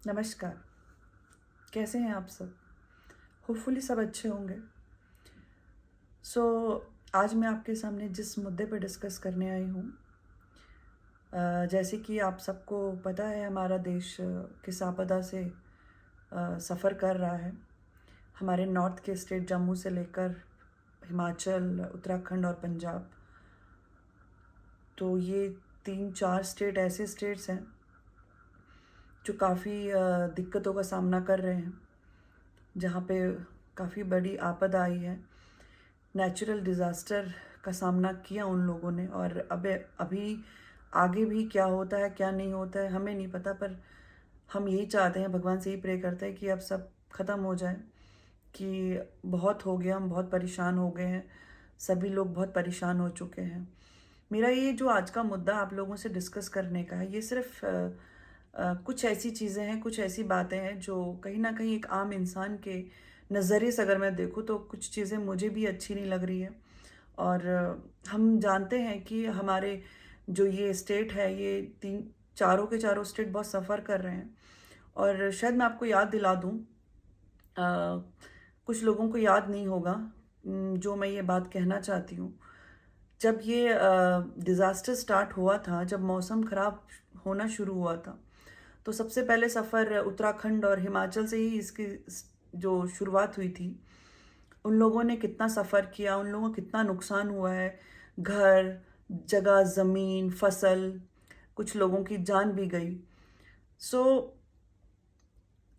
नमस्कार। कैसे हैं आप सब? होपफुली सब अच्छे होंगे। सो आज मैं आपके सामने जिस मुद्दे पर डिस्कस करने आई हूँ, जैसे कि आप सबको पता है हमारा देश किस आपदा से सफ़र कर रहा है। हमारे नॉर्थ के स्टेट जम्मू से लेकर हिमाचल, उत्तराखंड और पंजाब, तो ये 3-4 स्टेट ऐसे स्टेट्स हैं जो काफ़ी दिक्कतों का सामना कर रहे हैं, जहाँ पे काफ़ी बड़ी आपदा आई है। नेचुरल डिज़ास्टर का सामना किया उन लोगों ने, और अब अभी आगे भी क्या होता है क्या नहीं होता है हमें नहीं पता, पर हम यही चाहते हैं, भगवान से ही प्रे करते हैं कि अब सब ख़त्म हो जाए, कि बहुत हो गया, हम बहुत परेशान हो गए हैं, सभी लोग बहुत परेशान हो चुके हैं। मेरा ये जो आज का मुद्दा आप लोगों से डिस्कस करने का है, ये सिर्फ कुछ ऐसी चीज़ें हैं, कुछ ऐसी बातें हैं जो कहीं ना कहीं एक आम इंसान के नज़रिए से अगर मैं देखूँ तो कुछ चीज़ें मुझे भी अच्छी नहीं लग रही है। और हम जानते हैं कि हमारे जो ये स्टेट है, ये तीन चारों के चारों स्टेट बहुत सफ़र कर रहे हैं। और शायद मैं आपको याद दिला दूँ, कुछ लोगों को याद नहीं होगा जो मैं ये बात कहना चाहती हूँ। जब ये डिज़ास्टर स्टार्ट हुआ था, जब मौसम ख़राब होना शुरू हुआ था, तो सबसे पहले सफ़र उत्तराखंड और हिमाचल से ही इसकी जो शुरुआत हुई थी। उन लोगों ने कितना सफ़र किया, उन लोगों को कितना नुकसान हुआ है, घर, जगह, ज़मीन, फसल, कुछ लोगों की जान भी गई। सो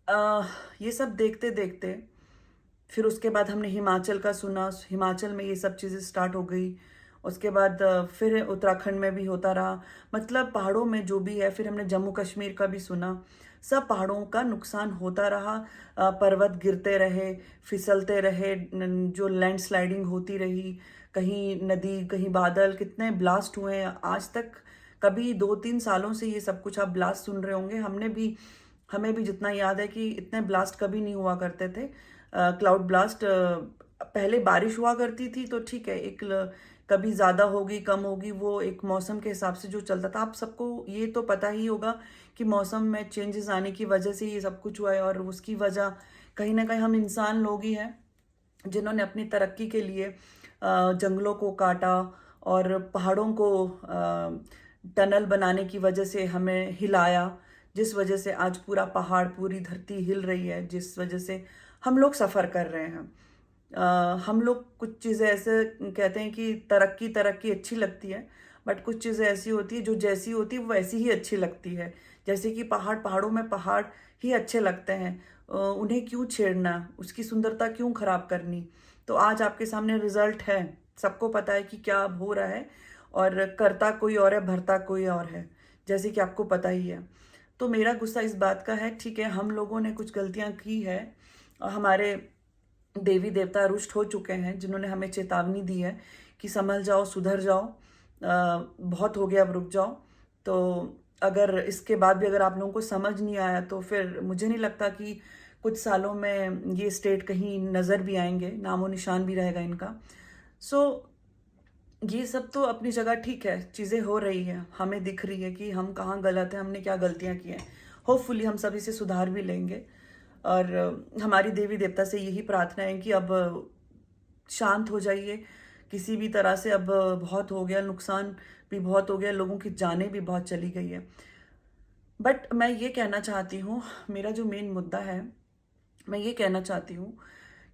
ये सब देखते देखते फिर उसके बाद हमने हिमाचल का सुना, हिमाचल में ये सब चीज़ें स्टार्ट हो गई। उसके बाद फिर उत्तराखंड में भी होता रहा, मतलब पहाड़ों में जो भी है। फिर हमने जम्मू कश्मीर का भी सुना, सब पहाड़ों का नुकसान होता रहा। पर्वत गिरते रहे, फिसलते रहे, जो लैंडस्लाइडिंग होती रही, कहीं नदी कहीं बादल, कितने ब्लास्ट हुए हैं आज तक। कभी 2-3 सालों से ये सब कुछ आप ब्लास्ट सुन रहे होंगे, हमें भी जितना याद है कि इतने ब्लास्ट कभी नहीं हुआ करते थे। क्लाउड ब्लास्ट पहले बारिश हुआ करती थी तो ठीक है, कभी ज़्यादा होगी कम होगी, वो एक मौसम के हिसाब से जो चलता था। आप सबको ये तो पता ही होगा कि मौसम में चेंजेस आने की वजह से ये सब कुछ हुआ है, और उसकी वजह कहीं ना कहीं हम इंसान लोग ही हैं, जिन्होंने अपनी तरक्की के लिए जंगलों को काटा और पहाड़ों को टनल बनाने की वजह से हमें हिलाया, जिस वजह से आज पूरा पहाड़, पूरी धरती हिल रही है, जिस वजह से हम लोग सफ़र कर रहे हैं। हम लोग कुछ चीज़ें ऐसे कहते हैं कि तरक्की तरक्की अच्छी लगती है, बट कुछ चीज़ें ऐसी होती है जो जैसी होती है वो वैसी ही अच्छी लगती है। जैसे कि पहाड़ों में पहाड़ ही अच्छे लगते हैं, उन्हें क्यों छेड़ना, उसकी सुंदरता क्यों खराब करनी। तो आज आपके सामने रिजल्ट है, सबको पता है कि क्या अब हो रहा है, और करता कोई और है, भरता कोई और है, जैसे कि आपको पता ही है। तो मेरा गुस्सा इस बात का है, ठीक है हम लोगों ने कुछ गलतियां की है, हमारे देवी देवता रुष्ट हो चुके हैं, जिन्होंने हमें चेतावनी दी है कि संभल जाओ, सुधर जाओ, बहुत हो गया, अब रुक जाओ। तो अगर इसके बाद भी अगर आप लोगों को समझ नहीं आया तो फिर मुझे नहीं लगता कि कुछ सालों में ये स्टेट कहीं नज़र भी आएंगे, नामो निशान भी रहेगा इनका। सो ये सब तो अपनी जगह ठीक है, चीज़ें हो रही हैं, हमें दिख रही है कि हम कहाँ गलत हैं, हमने क्या गलतियाँ की हैं। होपफुली हम सभी से सुधार भी लेंगे। और हमारी देवी देवता से यही प्रार्थना है कि अब शांत हो जाइए किसी भी तरह से। अब बहुत हो गया, नुकसान भी बहुत हो गया, लोगों की जानें भी बहुत चली गई है। बट मैं ये कहना चाहती हूँ, मेरा जो मेन मुद्दा है, मैं ये कहना चाहती हूँ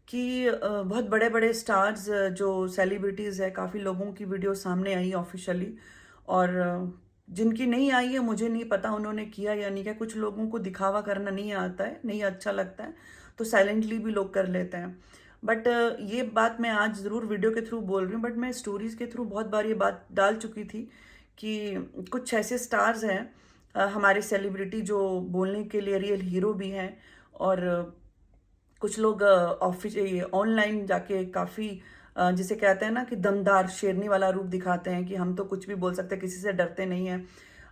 कि बहुत बड़े बड़े स्टार्स, जो सेलिब्रिटीज़ है, काफ़ी लोगों की वीडियो सामने आई ऑफिशियली, और जिनकी नहीं आई है मुझे नहीं पता उन्होंने किया या नहीं किया। कुछ लोगों को दिखावा करना नहीं आता है, नहीं अच्छा लगता है, तो साइलेंटली भी लोग कर लेते हैं। बट ये बात मैं आज ज़रूर वीडियो के थ्रू बोल रही हूँ, बट मैं स्टोरीज़ के थ्रू बहुत बार ये बात डाल चुकी थी कि कुछ ऐसे स्टार्स हैं, हमारे सेलिब्रिटी, जो बोलने के लिए रियल हीरो भी हैं, और कुछ लोग ऑफिस ऑनलाइन जाके काफ़ी जिसे कहते हैं ना कि दमदार शेरनी वाला रूप दिखाते हैं कि हम तो कुछ भी बोल सकते हैं, किसी से डरते नहीं हैं,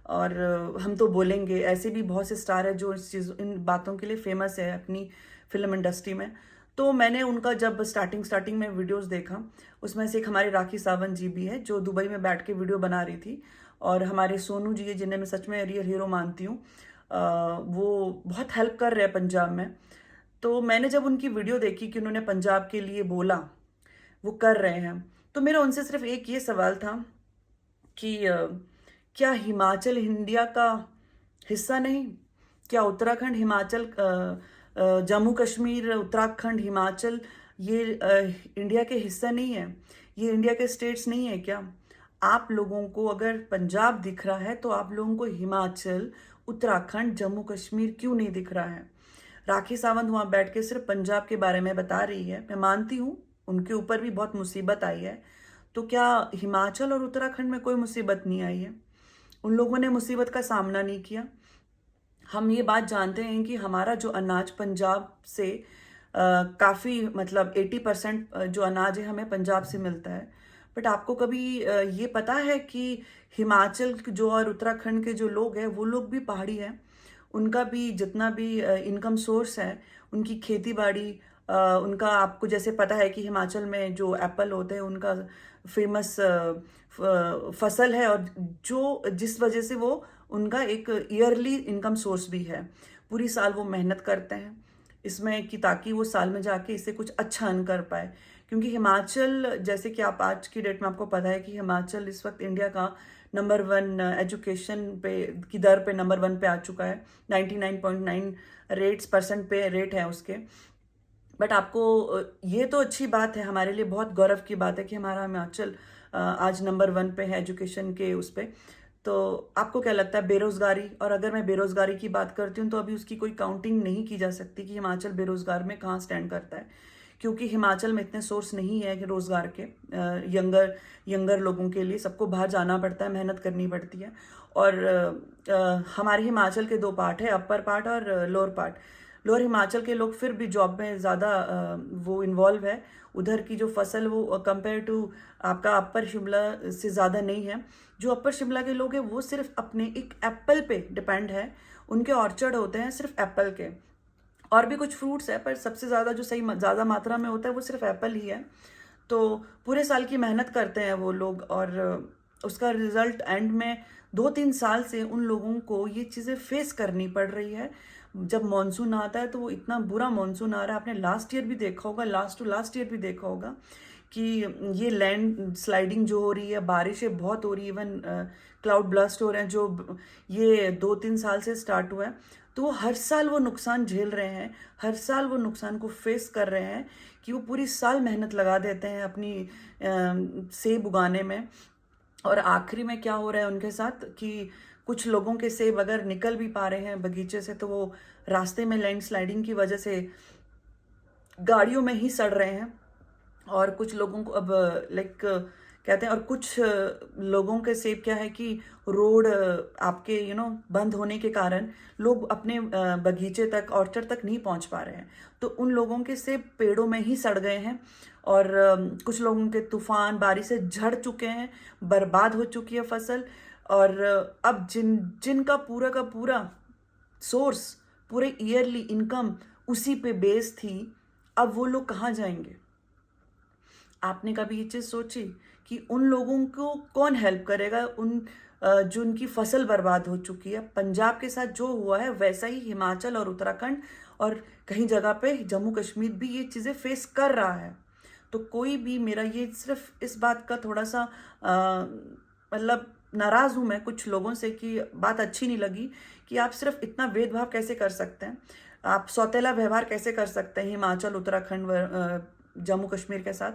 और हम तो बोलेंगे। ऐसे भी बहुत से स्टार है जो इन बातों के लिए फेमस है अपनी फिल्म इंडस्ट्री में। तो मैंने उनका जब स्टार्टिंग में वीडियोस देखा, उसमें से एक हमारे राखी सावंत जी भी है, जो दुबई में बैठ के वीडियो बना रही थी, और हमारे सोनू जी है, जिन्हें मैं सच में रियल हीरो मानती हूँ। वो बहुत हेल्प कर रहे हैं पंजाब में। तो मैंने जब उनकी वीडियो देखी कि उन्होंने पंजाब के लिए बोला, वो कर रहे हैं, तो मेरा उनसे सिर्फ एक ये सवाल था कि क्या हिमाचल इंडिया का हिस्सा नहीं? क्या उत्तराखंड हिमाचल जम्मू कश्मीर उत्तराखंड हिमाचल ये इंडिया के हिस्सा नहीं है? ये इंडिया के स्टेट्स नहीं है क्या? आप लोगों को अगर पंजाब दिख रहा है तो आप लोगों को हिमाचल उत्तराखंड जम्मू कश्मीर क्यों नहीं दिख रहा है? राखी सावंत वहां बैठ के सिर्फ पंजाब के बारे में बता रही है। मैं मानती हूँ उनके ऊपर भी बहुत मुसीबत आई है, तो क्या हिमाचल और उत्तराखंड में कोई मुसीबत नहीं आई है? उन लोगों ने मुसीबत का सामना नहीं किया? हम ये बात जानते हैं कि हमारा जो अनाज पंजाब से काफ़ी मतलब 80% जो अनाज है हमें पंजाब से मिलता है। बट आपको कभी ये पता है कि हिमाचल जो और उत्तराखंड के जो लोग हैं वो लोग भी पहाड़ी हैं। उनका भी जितना भी इनकम सोर्स है, उनकी खेती बाड़ी, उनका आपको जैसे पता है कि हिमाचल में जो एप्पल होते हैं उनका फेमस फसल है, और जो जिस वजह से वो उनका एक ईयरली इनकम सोर्स भी है। पूरी साल वो मेहनत करते हैं इसमें कि ताकि वो साल में जाके इससे कुछ अच्छा अर्न कर पाए। क्योंकि हिमाचल, जैसे कि आप आज की डेट में आपको पता है कि हिमाचल इस वक्त इंडिया का नंबर 1 एजुकेशन पे की दर पे नंबर 1 पे आ चुका है। 99.9 रेट्स % पे रेट है उसके। बट आपको ये तो अच्छी बात है, हमारे लिए बहुत गौरव की बात है कि हमारा हिमाचल आज नंबर 1 पे है एजुकेशन के उस पे। तो आपको क्या लगता है बेरोजगारी? और अगर मैं बेरोजगारी की बात करती हूँ तो अभी उसकी कोई काउंटिंग नहीं की जा सकती कि हिमाचल बेरोजगार में कहाँ स्टैंड करता है, क्योंकि हिमाचल में इतने सोर्स नहीं है कि रोजगार के यंगर लोगों के लिए सबको बाहर जाना पड़ता है, मेहनत करनी पड़ती है। और हमारे हिमाचल के 2 पार्ट है, अपर पार्ट और लोअर पार्ट। लोअर हिमाचल के लोग फिर भी जॉब में ज़्यादा वो इन्वॉल्व है। उधर की जो फसल वो कंपेयर टू आपका अपर शिमला से ज़्यादा नहीं है। जो अपर शिमला के लोग हैं वो सिर्फ अपने एक एप्पल पे डिपेंड है। उनके ऑर्चर्ड होते हैं सिर्फ एप्पल के, और भी कुछ फ्रूट्स है पर सबसे ज़्यादा जो सही ज़्यादा मात्रा में होता है वो सिर्फ एप्पल ही है। तो पूरे साल की मेहनत करते हैं वो लोग, और उसका रिजल्ट एंड में 2-3 साल से उन लोगों को ये चीज़ें फेस करनी पड़ रही है। जब मानसून आता है तो वो इतना बुरा मानसून आ रहा है, आपने लास्ट ईयर भी देखा होगा, लास्ट टू लास्ट ईयर भी देखा होगा कि ये लैंड स्लाइडिंग जो हो रही है, बारिशें बहुत हो रही है, इवन क्लाउड ब्लास्ट हो रहे हैं जो ये 2-3 साल से स्टार्ट हुआ है। तो वो हर साल वो नुकसान झेल रहे हैं, हर साल वो नुकसान को फेस कर रहे हैं कि वो पूरी साल मेहनत लगा देते हैं अपनी सेब उगाने में। और आखिरी में क्या हो रहा है उनके साथ कि कुछ लोगों के सेब अगर निकल भी पा रहे हैं बगीचे से तो वो रास्ते में लैंडस्लाइडिंग की वजह से गाड़ियों में ही सड़ रहे हैं। और कुछ लोगों को अब लाइक कहते हैं, और कुछ लोगों के सेब क्या है कि रोड आपके बंद होने के कारण लोग अपने बगीचे तक ऑर्चर्ड तक नहीं पहुंच पा रहे हैं, तो उन लोगों के सेब पेड़ों में ही सड़ गए हैं। और कुछ लोगों के तूफान बारिश से झड़ चुके हैं, बर्बाद हो चुकी है फसल। और अब जिनका पूरा का पूरा सोर्स, पूरे ईयरली इनकम उसी पे बेस थी, अब वो लोग कहाँ जाएंगे? आपने कभी ये चीज़ सोची कि उन लोगों को कौन हेल्प करेगा? जो उनकी फसल बर्बाद हो चुकी है। पंजाब के साथ जो हुआ है वैसा ही हिमाचल और उत्तराखंड और कहीं जगह पे जम्मू कश्मीर भी ये चीज़ें फेस कर रहा है। तो कोई भी, मेरा ये सिर्फ इस बात का थोड़ा सा मतलब नाराज़ हूँ मैं कुछ लोगों से कि बात अच्छी नहीं लगी कि आप सिर्फ इतना भेदभाव कैसे कर सकते हैं, आप सौतेला व्यवहार कैसे कर सकते हैं हिमाचल उत्तराखंड जम्मू कश्मीर के साथ।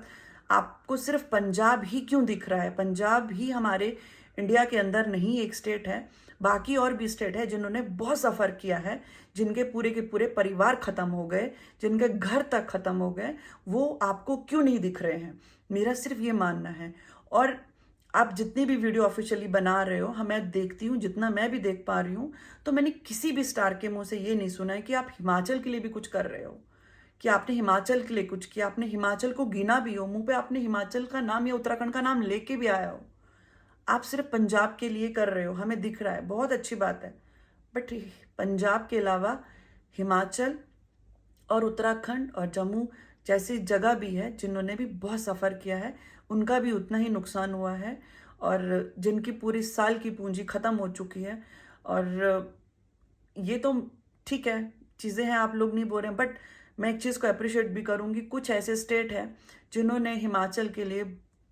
आपको सिर्फ पंजाब ही क्यों दिख रहा है? पंजाब ही हमारे इंडिया के अंदर नहीं एक स्टेट है, बाकी और भी स्टेट है जिन्होंने बहुत सफ़र किया है, जिनके पूरे के पूरे परिवार ख़त्म हो गए, जिनके घर तक ख़त्म हो गए, वो आपको क्यों नहीं दिख रहे हैं? मेरा सिर्फ ये मानना है। और आप जितनी भी वीडियो ऑफिशियली बना रहे हो, मैं देखती हूँ, जितना मैं भी देख पा रही हूँ, तो मैंने किसी भी स्टार के मुंह से ये नहीं सुना है कि आप हिमाचल के लिए भी कुछ कर रहे हो, कि आपने हिमाचल के लिए कुछ किया, आपने हिमाचल को गिना भी हो, मुंह पे आपने हिमाचल का नाम या उत्तराखंड का नाम लेके भी आया हो। आप सिर्फ पंजाब के लिए कर रहे हो, हमें दिख रहा है, बहुत अच्छी बात है। बट पंजाब के अलावा हिमाचल और उत्तराखंड और जम्मू जैसी जगह भी है जिन्होंने भी बहुत सफ़र किया है, उनका भी उतना ही नुकसान हुआ है, और जिनकी पूरी साल की पूंजी ख़त्म हो चुकी है। और ये तो ठीक है, चीज़ें हैं, आप लोग नहीं बोल रहे हैं, बट मैं एक चीज़ को अप्रिशिएट भी करूँगी, कुछ ऐसे स्टेट हैं जिन्होंने हिमाचल के लिए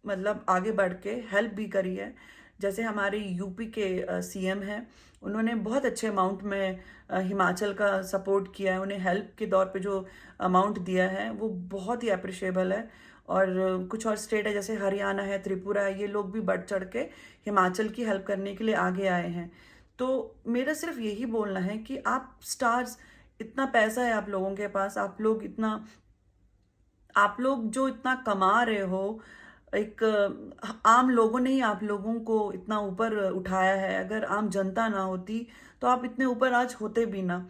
मतलब आगे बढ़ के हेल्प भी करी है। जैसे हमारे यूपी के सीएम हैं, उन्होंने बहुत अच्छे अमाउंट में हिमाचल का सपोर्ट किया है, उन्हें हेल्प के तौर पे जो अमाउंट दिया है वो बहुत ही अप्रिशिएबल है। और कुछ और स्टेट है जैसे हरियाणा है, त्रिपुरा है, ये लोग भी बढ़ चढ़ के हिमाचल की हेल्प करने के लिए आगे आए हैं। तो मेरा सिर्फ यही बोलना है कि आप स्टार्स, इतना पैसा है आप लोगों के पास, आप लोग जो इतना कमा रहे हो, एक आम लोगों ने ही आप लोगों को इतना ऊपर उठाया है। अगर आम जनता ना होती तो आप इतने ऊपर आज होते भी ना।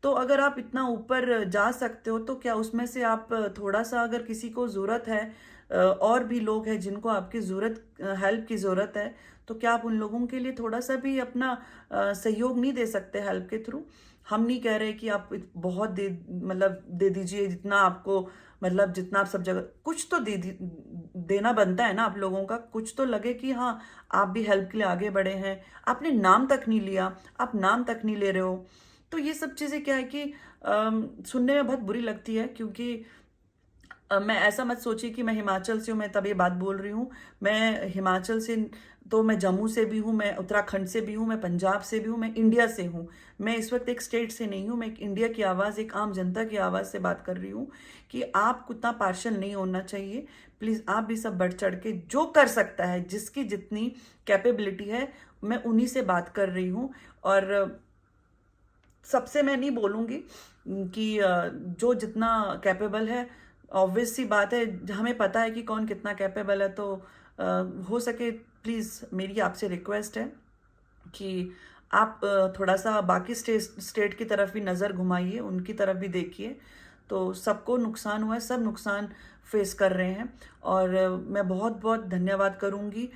तो अगर आप इतना ऊपर जा सकते हो तो क्या उसमें से आप थोड़ा सा, अगर किसी को ज़रूरत है, और भी लोग हैं जिनको आपकी ज़रूरत, हेल्प की ज़रूरत है, तो क्या आप उन लोगों के लिए थोड़ा सा भी अपना सहयोग नहीं दे सकते हेल्प के थ्रू? हम नहीं कह रहे कि आप बहुत दे, मतलब दे दीजिए जितना आपको, मतलब जितना आप सब जगह, कुछ तो देना बनता है ना आप लोगों का, कुछ तो लगे कि हाँ आप भी हेल्प के लिए आगे बढ़े हैं। आपने नाम तक नहीं लिया, आप नाम तक नहीं ले रहे हो। तो ये सब चीज़ें क्या है कि सुनने में बहुत बुरी लगती है, क्योंकि मैं ऐसा मत सोचिए कि मैं हिमाचल से हूँ, मैं तब ये बात बोल रही हूँ। मैं हिमाचल से, तो मैं जम्मू से भी हूँ, मैं उत्तराखंड से भी हूँ, मैं पंजाब से भी हूँ, मैं इंडिया से हूँ। मैं इस वक्त एक स्टेट से नहीं हूँ, मैं एक इंडिया की आवाज़, एक आम जनता की आवाज़ से बात कर रही हूँ कि आप उतना पार्शल नहीं होना चाहिए। प्लीज़ आप भी सब बढ़ चढ़ के जो कर सकता है, जिसकी जितनी कैपेबिलिटी है, मैं उन्हीं से बात कर रही हूँ। और सबसे मैं नहीं बोलूँगी कि जो जितना कैपेबल है, ऑब्वियस सी बात है, हमें पता है कि कौन कितना कैपेबल है। तो हो सके प्लीज़ मेरी आपसे रिक्वेस्ट है कि आप थोड़ा सा बाकी स्टेट की तरफ भी नज़र घुमाइए, उनकी तरफ भी देखिए। तो सबको नुकसान हुआ है, सब नुकसान फेस कर रहे हैं। और मैं बहुत बहुत धन्यवाद करूँगी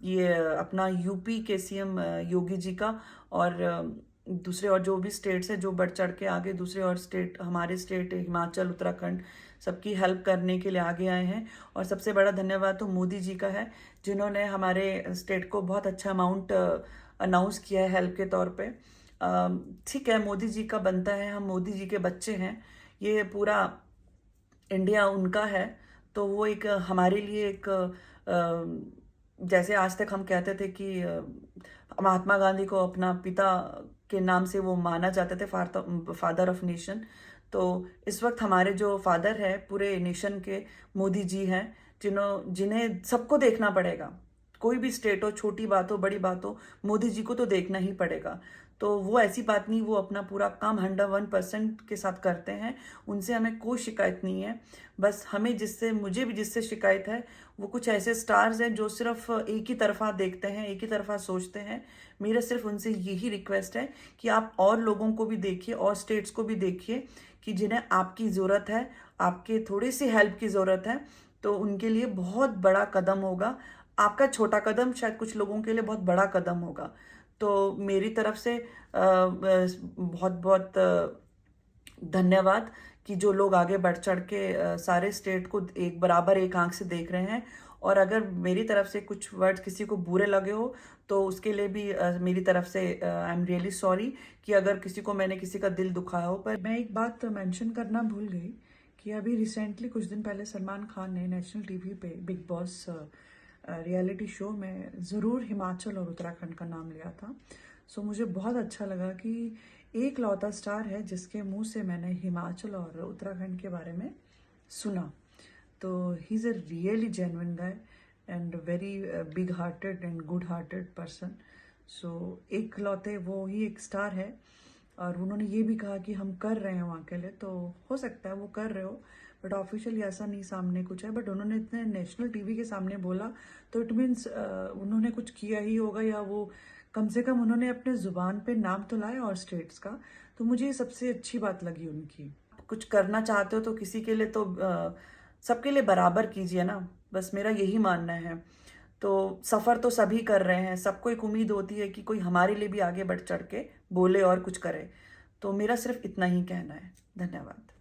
ये अपना यूपी के सीएम योगी जी का, और दूसरे और जो भी स्टेट्स हैं जो बढ़ चढ़ के आगे, दूसरे और स्टेट, हमारे स्टेट हिमाचल, उत्तराखंड, सबकी हेल्प करने के लिए आगे आए हैं। और सबसे बड़ा धन्यवाद तो मोदी जी का है, जिन्होंने हमारे स्टेट को बहुत अच्छा अमाउंट अनाउंस किया है हेल्प के तौर पे। ठीक है, मोदी जी का बनता है, हम मोदी जी के बच्चे हैं, ये पूरा इंडिया उनका है। तो वो एक हमारे लिए एक जैसे आज तक हम कहते थे कि महात्मा गांधी को अपना पिता के नाम से वो माना जाते थे, फादर ऑफ नेशन। तो इस वक्त हमारे जो फादर है पूरे नेशन के, मोदी जी हैं, जिन्हें सबको देखना पड़ेगा। कोई भी स्टेट हो, छोटी बात हो बड़ी बात हो, मोदी जी को तो देखना ही पड़ेगा। तो वो ऐसी बात नहीं, वो अपना पूरा काम 101% के साथ करते हैं, उनसे हमें कोई शिकायत नहीं है। बस हमें जिससे, मुझे भी जिससे शिकायत है, वो कुछ ऐसे स्टार्स हैं जो सिर्फ एक ही तरफा देखते हैं, एक ही तरफा सोचते हैं। मेरा सिर्फ उनसे यही रिक्वेस्ट है कि आप और लोगों को भी देखिए, और स्टेट्स को भी देखिए कि जिन्हें आपकी ज़रूरत है, आपके थोड़ी सी हेल्प की ज़रूरत है, तो उनके लिए बहुत बड़ा कदम होगा। आपका छोटा कदम शायद कुछ लोगों के लिए बहुत बड़ा कदम होगा। तो मेरी तरफ से बहुत बहुत धन्यवाद कि जो लोग आगे बढ़ चढ़ के सारे स्टेट को एक बराबर एक आंख से देख रहे हैं। और अगर मेरी तरफ से कुछ वर्ड्स किसी को बुरे लगे हो तो उसके लिए भी मेरी तरफ से आई एम रियली सॉरी कि अगर किसी को, मैंने किसी का दिल दुखाया हो। पर मैं एक बात मेंशन करना भूल गई कि अभी रिसेंटली कुछ दिन पहले सलमान खान ने नेशनल टीवी पे बिग बॉस रियलिटी शो में ज़रूर हिमाचल और उत्तराखंड का नाम लिया था। सो मुझे बहुत अच्छा लगा कि एक लौता स्टार है जिसके मुंह से मैंने हिमाचल और उत्तराखंड के बारे में सुना। तो he is a really genuine guy and very big hearted and good hearted person. So एक लौते वो ही एक स्टार है। और उन्होंने ये भी कहा कि हम कर रहे हैं वहाँ के लिए, तो हो सकता है वो कर रहे हो, बट ऑफिशियली ऐसा नहीं सामने कुछ है। बट उन्होंने इतने नेशनल टीवी के सामने बोला, तो इट मीन्स उन्होंने कुछ किया ही होगा, या वो कम से कम उन्होंने अपने ज़ुबान पे नाम तो लाया और स्टेट्स का। तो मुझे ये सबसे अच्छी बात लगी उनकी। कुछ करना चाहते हो तो किसी के लिए तो सबके लिए बराबर कीजिए ना, बस मेरा यही मानना है। तो सफ़र तो सभी कर रहे हैं, सबको एक उम्मीद होती है कि कोई हमारे लिए भी आगे बढ़ चढ़ के बोले और कुछ करे। तो मेरा सिर्फ इतना ही कहना है। धन्यवाद।